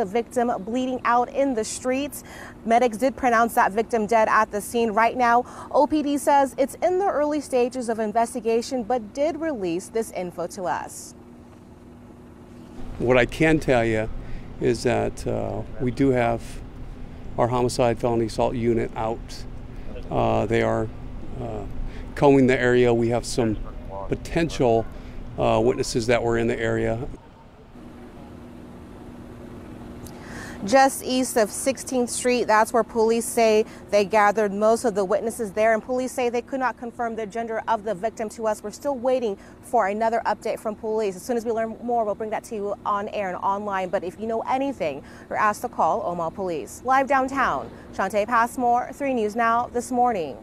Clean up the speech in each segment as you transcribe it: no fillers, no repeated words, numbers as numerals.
the victim bleeding out in the streets. Medics did pronounce that victim dead at the scene. Right now, OPD says it's in the early stages of investigation, but did release this info to us. What I can tell you is that we do have our homicide felony assault unit out. They are combing the area. We have some potential witnesses that were in the area. Just east of 16th Street, that's where police say they gathered most of the witnesses there, and police say they could not confirm the gender of the victim to us. We're still waiting for another update from police. As soon as we learn more, we'll bring that to you on air and online. But if you know anything, you're asked to call Omaha Police. Live downtown, Shantae Passmore, 3 News Now this morning.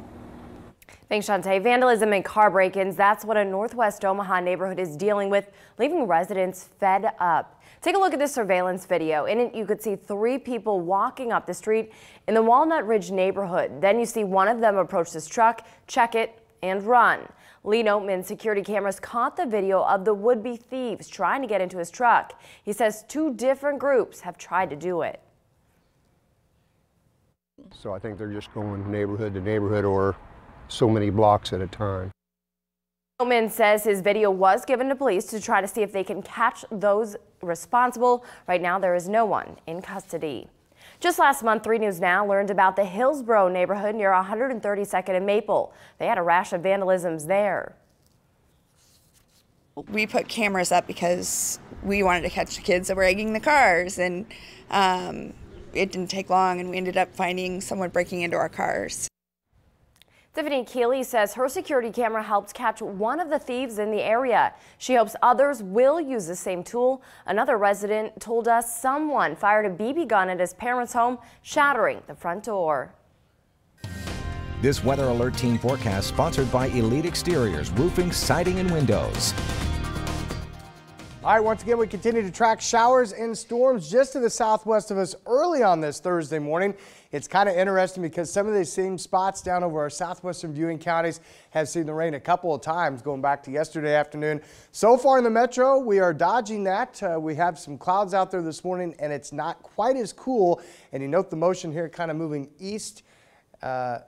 Thanks, Shantae. Vandalism and car break-ins, that's what a Northwest Omaha neighborhood is dealing with, leaving residents fed up. Take a look at this surveillance video. In it, you could see 3 people walking up the street in the Walnut Ridge neighborhood. Then you see one of them approach this truck, check it, and run. Lee Noteman's security cameras caught the video of the would-be thieves trying to get into his truck. He says 2 different groups have tried to do it. So I think they're just going neighborhood to neighborhood or so many blocks at a time. Noteman says his video was given to police to try to see if they can catch those responsible. Right now, there is no one in custody. Just last month, 3 News Now learned about the Hillsboro neighborhood near 132nd and Maple. They had a rash of vandalisms there. We put cameras up because we wanted to catch the kids that were egging the cars, and it didn't take long, and we ended up finding someone breaking into our cars. Tiffany Keeley says her security camera helped catch one of the thieves in the area. She hopes others will use the same tool. Another resident told us someone fired a BB gun at his parents' home, shattering the front door. This Weather Alert Team forecast sponsored by Elite Exteriors, roofing, siding, and windows. All right, once again, we continue to track showers and storms just to the southwest of us early on this Thursday morning. It's kind of interesting because some of these same spots down over our southwestern viewing counties have seen the rain a couple of times going back to yesterday afternoon. So far in the metro, we are dodging that. We have some clouds out there this morning, and it's not quite as cool. And you note the motion here kind of moving east and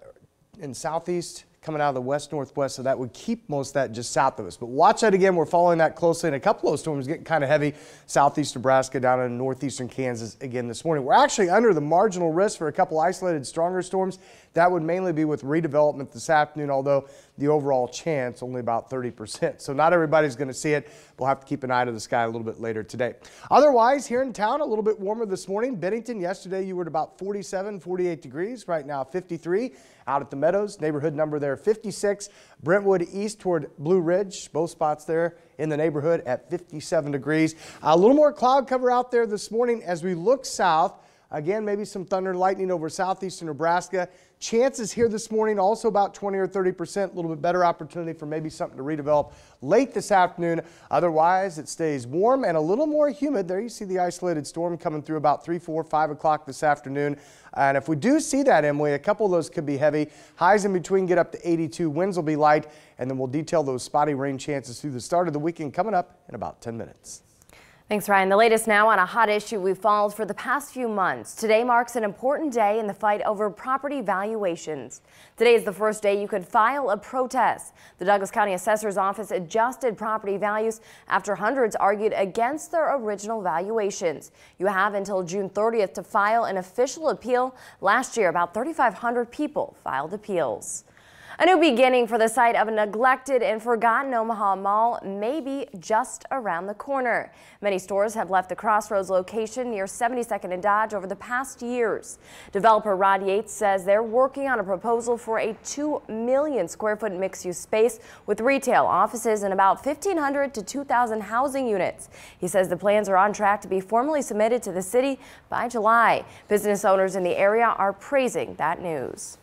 southeast, coming out of the west-northwest, so that would keep most of that just south of us. But watch that again. We're following that closely, and a couple of those storms getting kind of heavy. Southeast Nebraska down in northeastern Kansas again this morning. We're actually under the marginal risk for a couple isolated stronger storms. That would mainly be with redevelopment this afternoon, although the overall chance only about 30%. So not everybody's going to see it. We'll have to keep an eye to the sky a little bit later today. Otherwise, here in town, a little bit warmer this morning. Bennington, yesterday you were at about 47, 48 degrees. Right now, 53. Out at the Meadows, neighborhood number there, 56. Brentwood east toward Blue Ridge, both spots there in the neighborhood at 57 degrees. A little more cloud cover out there this morning as we look south. Again, maybe some thunder and lightning over southeastern Nebraska. Chances here this morning also about 20 or 30%, a little bit better opportunity for maybe something to redevelop late this afternoon. Otherwise, it stays warm and a little more humid. There you see the isolated storm coming through about 3, 4, 5 o'clock this afternoon. And if we do see that, Emily, a couple of those could be heavy. Highs in between get up to 82. Winds will be light. And then we'll detail those spotty rain chances through the start of the weekend coming up in about 10 minutes. Thanks, Ryan. The latest now on a hot issue we've followed for the past few months. Today marks an important day in the fight over property valuations. Today is the first day you could file a protest. The Douglas County Assessor's Office adjusted property values after hundreds argued against their original valuations. You have until June 30th to file an official appeal. Last year, about 3,500 people filed appeals. A new beginning for the site of a neglected and forgotten Omaha mall may be just around the corner. Many stores have left the Crossroads location near 72nd and Dodge over the past years. Developer Rod Yates says they're working on a proposal for a 2 million square foot mixed-use space with retail, offices, and about 1,500 to 2,000 housing units. He says the plans are on track to be formally submitted to the city by July. Business owners in the area are praising that news.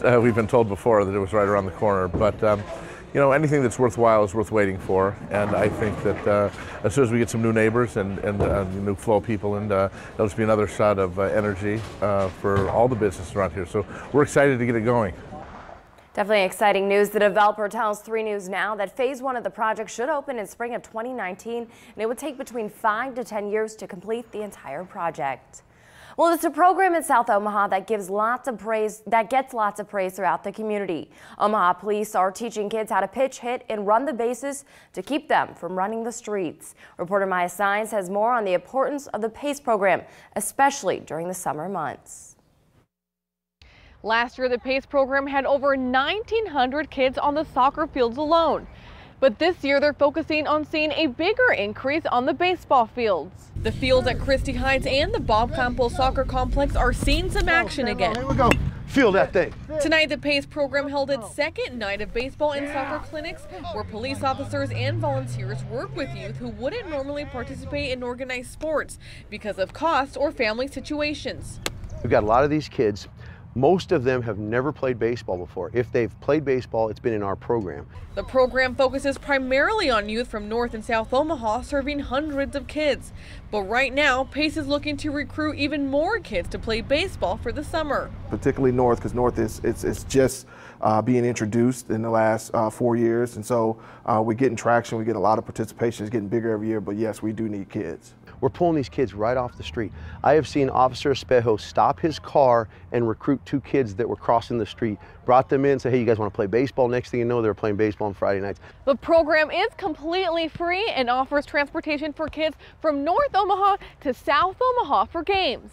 We've been told before that it was right around the corner, but you know, anything that's worthwhile is worth waiting for, and I think that as soon as we get some new neighbors and new flow of people, and that'll just be another shot of energy for all the business around here. So we're excited to get it going. Definitely exciting news. The developer tells 3 News Now that phase 1 of the project should open in spring of 2019, and it would take between 5 to 10 years to complete the entire project. Well, it's a program in South Omaha that gets lots of praise throughout the community. Omaha police are teaching kids how to pitch, hit, and run the bases to keep them from running the streets. Reporter Maya Sines has more on the importance of the PACE program, especially during the summer months. Last year, the PACE program had over 1,900 kids on the soccer fields alone. But this year, they're focusing on seeing a bigger increase on the baseball fields. The fields at Christie Heights and the Bob Campbell Soccer Complex are seeing some action again. Here we go. Feel that thing. Tonight, the PACE program held its second night of baseball and soccer clinics, where police officers and volunteers work with youth who wouldn't normally participate in organized sports because of cost or family situations. We've got a lot of these kids. Most of them have never played baseball before. If they've played baseball, it's been in our program. The program focuses primarily on youth from North and South Omaha, serving hundreds of kids. But right now, PACE is looking to recruit even more kids to play baseball for the summer. Particularly North, because North is just being introduced in the last 4 years. And so we're getting traction, we get a lot of participation, it's getting bigger every year, but yes, we do need kids. We're pulling these kids right off the street. I have seen Officer Espejo stop his car and recruit 2 kids that were crossing the street, brought them in, said, hey, you guys want to play baseball? Next thing you know, they were playing baseball on Friday nights. The program is completely free and offers transportation for kids from North Omaha to South Omaha for games.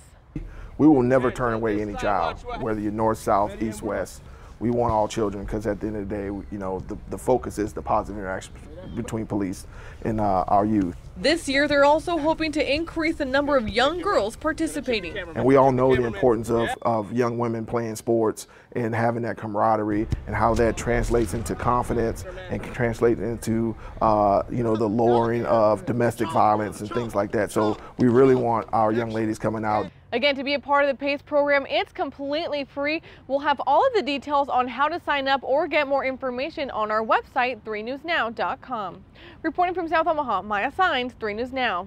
We will never turn away any child, whether you're north, south, east, west. We want all children because at the end of the day, you know, the focus is the positive interaction between police and our youth. This year, they're also hoping to increase the number of young girls participating. And we all know the importance of young women playing sports and having that camaraderie and how that translates into confidence and can translate into, you know, the lowering of domestic violence and things like that. So we really want our young ladies coming out. Again, to be a part of the PACE program, it's completely free. We'll have all of the details on how to sign up or get more information on our website, 3newsnow.com. Reporting from South Omaha, Maya Sines, 3 News Now.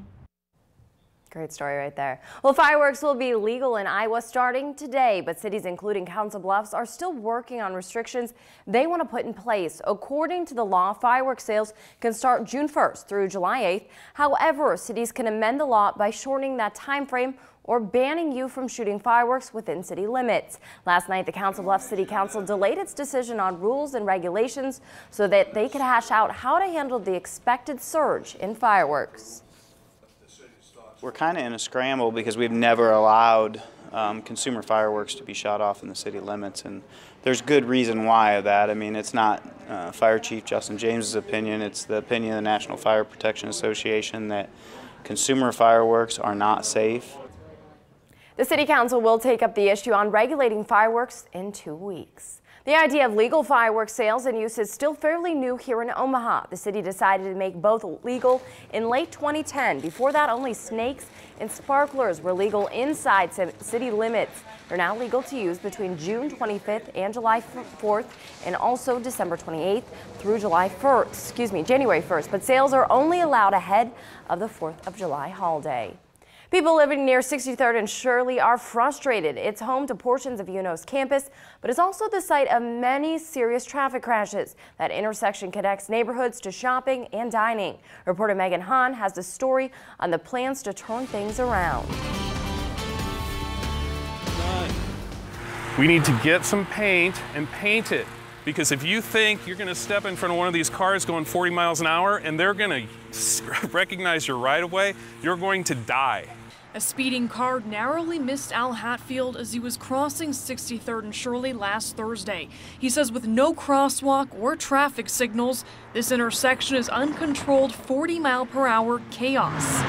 Great story right there. Well, fireworks will be legal in Iowa starting today, but cities including Council Bluffs are still working on restrictions they want to put in place. According to the law, fireworks sales can start June 1st through July 8th. However, cities can amend the law by shortening that time frame or banning you from shooting fireworks within city limits. Last night, the Council Bluffs City Council delayed its decision on rules and regulations so that they could hash out how to handle the expected surge in fireworks. We're kind of in a scramble because we've never allowed consumer fireworks to be shot off in the city limits, and there's good reason why of that. I mean, it's not Fire Chief Justin James's opinion, it's the opinion of the National Fire Protection Association that consumer fireworks are not safe. The City Council will take up the issue on regulating fireworks in 2 weeks. The idea of legal fireworks sales and use is still fairly new here in Omaha. The city decided to make both legal in late 2010. Before that, only snakes and sparklers were legal inside city limits. They're now legal to use between June 25th and July 4th, and also December 28th through January 1st. But sales are only allowed ahead of the 4th of July holiday. People living near 63rd and Shirley are frustrated. It's home to portions of UNO's campus, but it's also the site of many serious traffic crashes. That intersection connects neighborhoods to shopping and dining. Reporter Megan Hahn has the story on the plans to turn things around. We need to get some paint and paint it. Because if you think you're going to step in front of one of these cars going 40 miles an hour and they're going to recognize your right-of-way, you're going to die. A speeding car narrowly missed Al Hatfield as he was crossing 63rd and Shirley last Thursday. He says with no crosswalk or traffic signals, this intersection is uncontrolled 40-mile-per-hour chaos.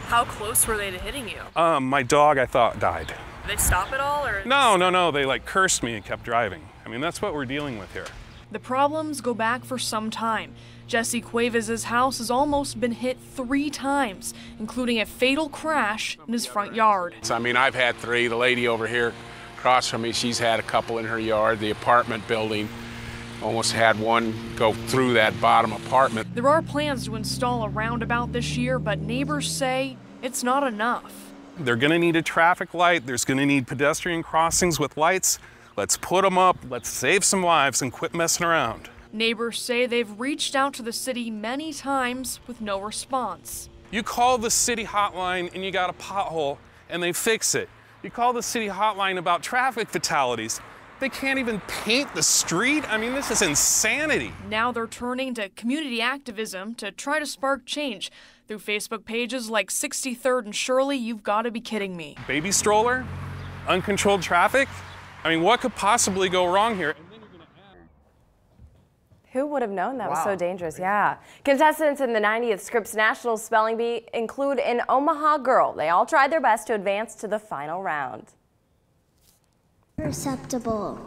How close were they to hitting you? My dog, I thought, died. Did they stop at all? Or No. They like cursed me and kept driving. I mean, that's what we're dealing with here. The problems go back for some time. Jesse Cuevas' house has almost been hit 3 times, including a fatal crash in his front yard. I mean, I've had 3. The lady over here across from me, she's had a couple in her yard. The apartment building almost had one go through that bottom apartment. There are plans to install a roundabout this year, but neighbors say it's not enough. They're going to need a traffic light. There's going to need pedestrian crossings with lights. Let's put them up, let's save some lives and quit messing around. Neighbors say they've reached out to the city many times with no response. You call the city hotline and you got a pothole and they fix it. You call the city hotline about traffic fatalities. They can't even paint the street. I mean, this is insanity. Now they're turning to community activism to try to spark change through Facebook pages like 63rd and Shirley. You've got to be kidding me. Baby stroller, uncontrolled traffic. I mean, what could possibly go wrong here? Who would have known that was so dangerous? Yeah. Contestants in the 90th Scripps National Spelling Bee include an Omaha girl. They all tried their best to advance to the final round. Perceptible.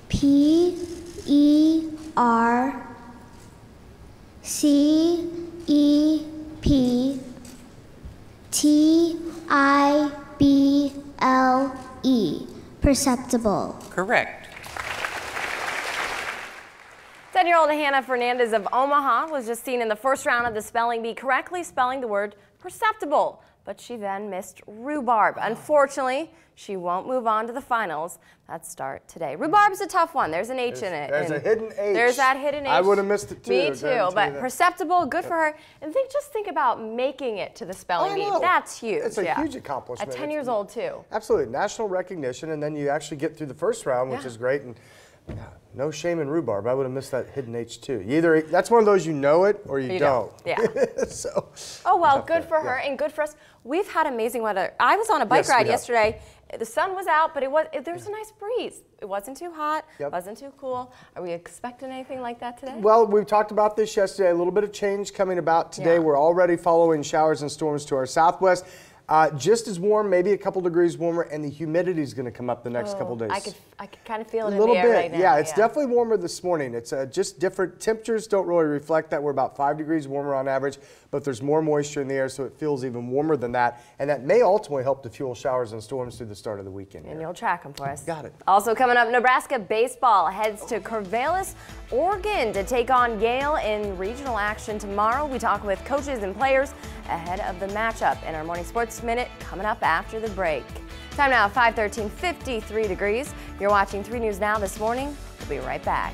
Perceptible. Perceptible. Correct. 10-year-old Hannah Fernandez of Omaha was just seen in the first round of the spelling bee correctly spelling the word perceptible, but she then missed rhubarb. Unfortunately, she won't move on to the finals that start today. Rhubarb's a tough one. There's an H in it. There's a hidden H. There's that hidden H. I would have missed it too. Me too, but perceptible, good for her. And just think about making it to the spelling bee. That's huge. It's a huge accomplishment. At 10 years old too. Absolutely, national recognition, and then you actually get through the first round, which is great. And no shame in rhubarb. I would have missed that hidden H too. Either that's one of those you know it or you don't. Yeah. So. Oh well, good for her and good for us. We've had amazing weather. I was on a bike ride yesterday. The sun was out, but there was a nice breeze. It wasn't too hot. Wasn't too cool. Are we expecting anything like that today? Well, we talked about this yesterday. A little bit of change coming about today. We're already following showers and storms to our southwest. Just as warm, maybe a couple degrees warmer, and the humidity is going to come up the next couple days. I could kind of feel it a little in the air bit. right now. Yeah, it's definitely warmer this morning. It's just different. Temperatures don't really reflect that. We're about 5 degrees warmer on average, but there's more moisture in the air, so it feels even warmer than that. And that may ultimately help to fuel showers and storms through the start of the weekend. And you'll track them for us. Got it. Also coming up, Nebraska baseball heads to Corvallis, Oregon to take on Yale in regional action tomorrow. We talk with coaches and players ahead of the matchup in our Morning Sports Minute coming up after the break. Time now, 5:13, 53 degrees. You're watching 3 News Now this morning. We'll be right back.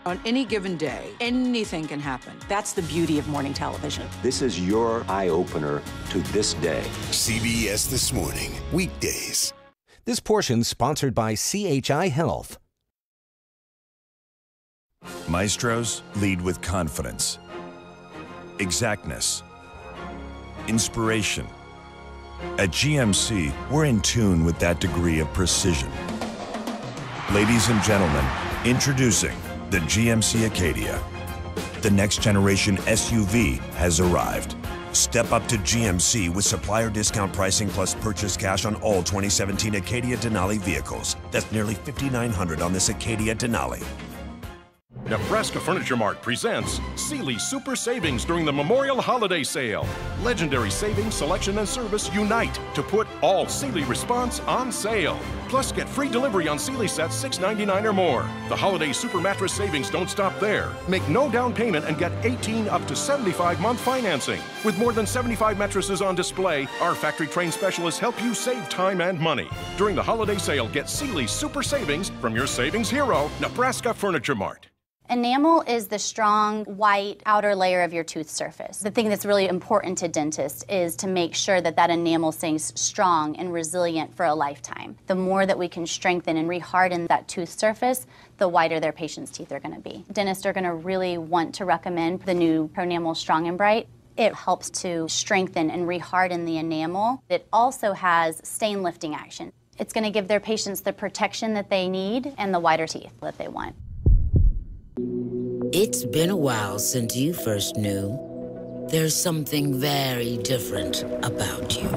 On any given day, anything can happen. That's the beauty of morning television. This is your eye-opener to this day. CBS This Morning, weekdays. This portion sponsored by CHI Health. Maestros lead with confidence, exactness, inspiration. At GMC, we're in tune with that degree of precision. Ladies and gentlemen, introducing the GMC Acadia. The next generation SUV has arrived. Step up to GMC with supplier discount pricing plus purchase cash on all 2017 Acadia Denali vehicles. That's nearly $5,900 on this Acadia Denali. Nebraska Furniture Mart presents Sealy Super Savings during the Memorial Holiday Sale. Legendary savings, selection, and service unite to put all Sealy Response on sale. Plus, get free delivery on Sealy sets $6.99 or more. The holiday super mattress savings don't stop there. Make no down payment and get 18 up to 75-month financing. With more than 75 mattresses on display, our factory-trained specialists help you save time and money. During the holiday sale, get Sealy Super Savings from your savings hero, Nebraska Furniture Mart. Enamel is the strong white outer layer of your tooth surface. The thing that's really important to dentists is to make sure that that enamel stays strong and resilient for a lifetime. The more that we can strengthen and reharden that tooth surface, the whiter their patient's teeth are going to be. Dentists are going to really want to recommend the new Pronamel Strong and Bright. It helps to strengthen and reharden the enamel. It also has stain lifting action. It's going to give their patients the protection that they need and the whiter teeth that they want. It's been a while since you first knew. There's something very different about you.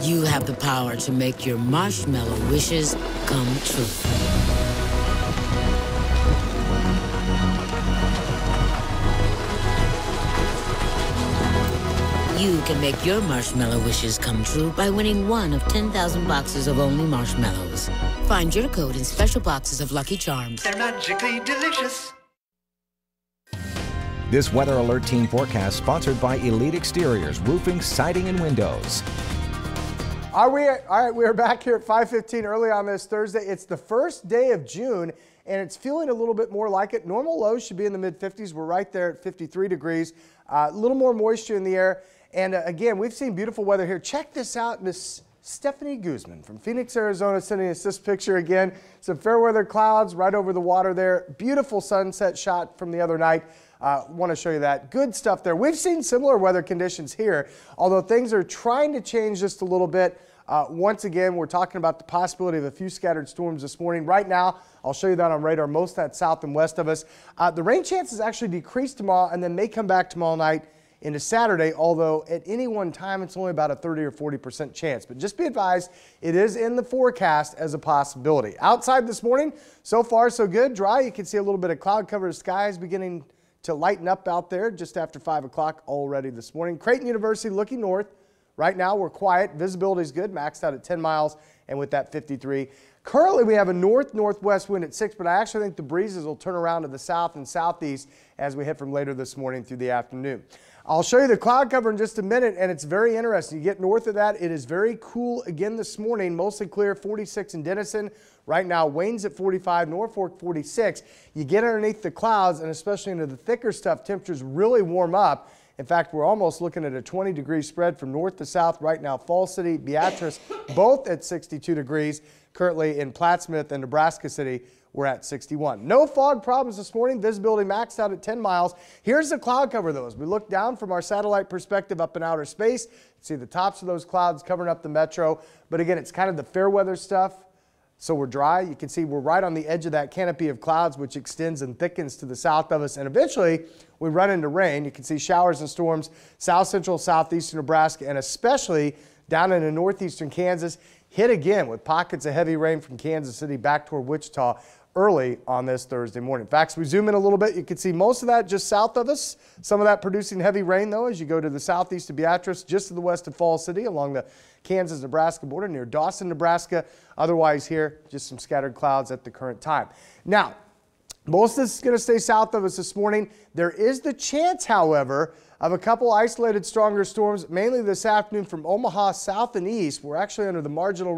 You have the power to make your marshmallow wishes come true. You can make your marshmallow wishes come true by winning one of 10,000 boxes of only marshmallows. Find your code in special boxes of Lucky Charms. They're magically delicious. This Weather Alert Team forecast sponsored by Elite Exteriors, Roofing, Siding, and Windows. All right, we are back here at 5:15 early on this Thursday. It's the first day of June, and it's feeling a little bit more like it. Normal lows should be in the mid-50s. We're right there at 53 degrees. A little more moisture in the air. And again, we've seen beautiful weather here. Check this out, Miss Stephanie Guzman from Phoenix, Arizona, sending us this picture again. Some fair weather clouds right over the water there. Beautiful sunset shot from the other night. Want to show you that. Good stuff there. We've seen similar weather conditions here, although things are trying to change just a little bit. Once again, we're talking about the possibility of a few scattered storms this morning. Right now, I'll show you that on radar, most of that south and west of us. The rain chances actually decrease tomorrow and then may come back tomorrow night into Saturday, although at any one time it's only about a 30 or 40% chance. But just be advised, it is in the forecast as a possibility. Outside this morning, so far so good. Dry, you can see a little bit of cloud cover. Skies beginning to lighten up out there just after 5 o'clock already this morning. Creighton University looking north. Right now we're quiet. Visibility is good, maxed out at 10 miles and with that 53. Currently we have a north-northwest wind at 6, but I actually think the breezes will turn around to the south and southeast as we hit from later this morning through the afternoon. I'll show you the cloud cover in just a minute, and it's very interesting. You get north of that, it is very cool again this morning, mostly clear, 46 in Denison. Right now, Wayne's at 45, Norfolk 46. You get underneath the clouds, and especially into the thicker stuff, temperatures really warm up. In fact, we're almost looking at a 20-degree spread from north to south right now. Falls City, Beatrice, both at 62 degrees. Currently in Plattsmouth and Nebraska City, we're at 61. No fog problems this morning. Visibility maxed out at 10 miles. Here's the cloud cover, though. As we look down from our satellite perspective up in outer space, see the tops of those clouds covering up the metro. But again, it's kind of the fair weather stuff. So we're dry. You can see we're right on the edge of that canopy of clouds, which extends and thickens to the south of us. And eventually, we run into rain. You can see showers and storms south central, southeastern Nebraska, and especially down into northeastern Kansas. Hit again with pockets of heavy rain from Kansas City back toward Wichita early on this Thursday morning. In fact, as we zoom in a little bit, you can see most of that just south of us. Some of that producing heavy rain, though, as you go to the southeast of Beatrice, just to the west of Falls City along the Kansas-Nebraska border near Dawson, Nebraska. Otherwise here, just some scattered clouds at the current time. Now, most of this is going to stay south of us this morning. There is the chance, however, of a couple isolated stronger storms, mainly this afternoon from Omaha south and east. We're actually under the marginal